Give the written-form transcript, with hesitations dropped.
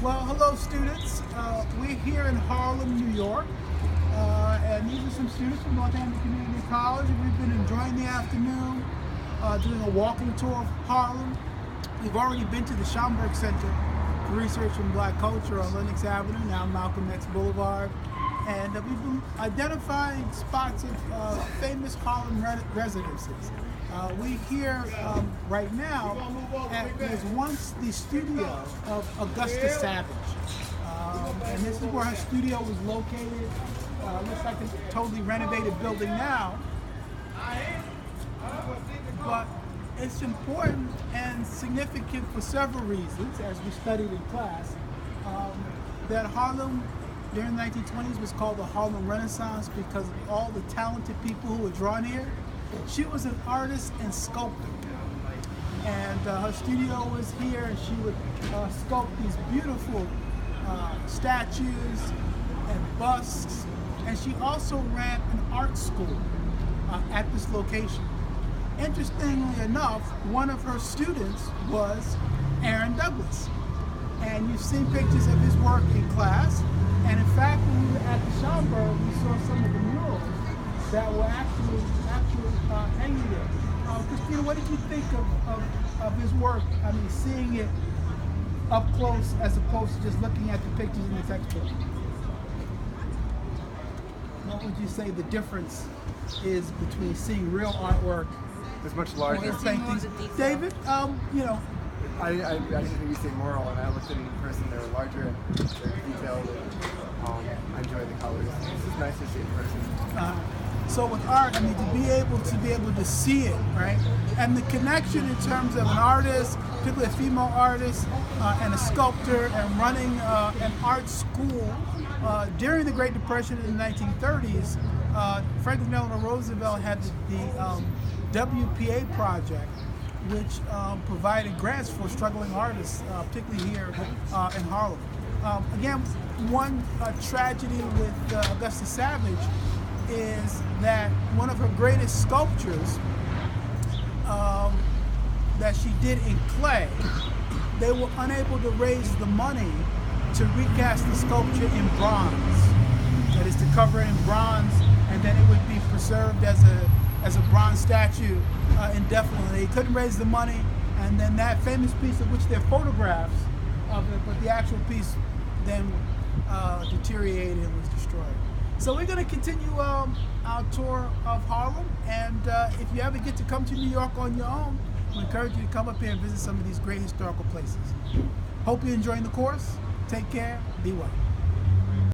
Well, hello students. We're here in Harlem, New York, and these are some students from Northampton Community College. We've been enjoying the afternoon, doing a walking tour of Harlem. We've already been to the Schomburg Center for Research in Black Culture on Lenox Avenue, now Malcolm X Boulevard, and we've been identifying spots of favous Harlem residences. We're here right now at was once the studio of Augusta Savage, and this is where her studio was located. Looks like a totally renovated building now, but it's important and significant for several reasons, as we studied in class, that Harlem during the 1920s was called the Harlem Renaissance because of all the talented people who were drawn here. She was an artist and sculptor, and her studio was here, and she would sculpt these beautiful statues and busts, and she also ran an art school at this location. Interestingly enough, one of her students was Aaron Douglas, and you've seen pictures of his work in class, and in fact when we were at the Schomburg, we saw some of the murals that were actually hanging there. Christina, what did you think of his work? I mean, seeing it up close as opposed to just looking at the pictures in the textbook. What would you say the difference is between seeing real artwork? It's much larger. Paintings? David, you know. I didn't think you say moral, and I looked at it in person. They were larger and they're detailed. I enjoy the colors. It's just nice to see in person. So with art, I mean, to be able to see it, right? And the connection in terms of an artist, particularly a female artist, and a sculptor, and running an art school during the Great Depression in the 1930s. Franklin Delano Roosevelt had the WPA project, which provided grants for struggling artists, particularly here in Harlem. Again, one tragedy with Augusta Savage is that one of her greatest sculptures that she did in clay, they were unable to raise the money to recast the sculpture in bronze. That is, to cover it in bronze, and then it would be preserved as a bronze statue indefinitely. They couldn't raise the money, and then that famous piece, of which there are photographs of it, but the actual piece then deteriorated and was destroyed. So we're going to continue our tour of Harlem, and if you ever get to come to New York on your own, we encourage you to come up here and visit some of these great historical places. Hope you're enjoying the course. Take care. Be well.